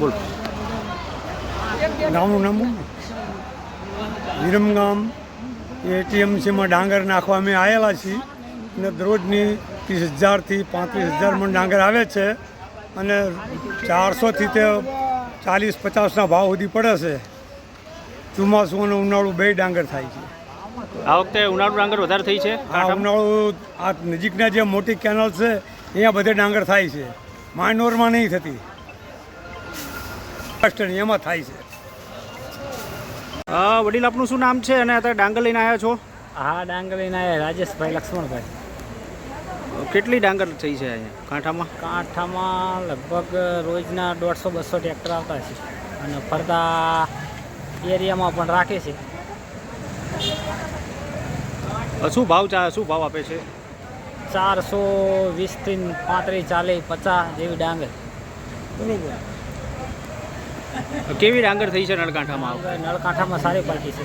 બોલ ગામનું નામ વિરમગામ એટીએમસીમાં ડાંગર નાખવા અમે આવેલા છીએ અને દરરોજની 30,000થી 35,000 મણ ડાંગર આવે છે અને 400થી તે 40-50ના ભાવ સુધી પડે છે. ચોમાસું અને ઉનાળું બે ડાંગર થાય છે. આ વખતે ઉનાળુ ડાંગર વધારે થઈ છે. આ ઉનાળુ આ નજીકના જે મોટી કેનલ છે અહીંયા બધે ડાંગર થાય છે. માઇનોરમાં નહીં થતી, એમાં થાય છે. વડીલ આપનું શું નામ છે અને અત્યારે ડાંગર લઈને આવ્યા છો? હા, ડાંગર લઈને આવ્યા રાજેશભાઈ લક્ષ્મણભાઈ. કેટલી ડાંગર થઈ છે અહીંયા કાંઠામાં? કાંઠામાં લગભગ રોજના 150-200 ટ્રેક્ટર આવતા છે અને ફરતા એરિયામાં પણ રાખે છે. શું ભાવ આપે છે? 420થી 35, 40, 50 જેવી ડાંગર. બરોબર. કેવી ડાંગર થઈ છે નળકાંઠામાં? નળકાંઠામાં સારી ક્વોલિટી છે.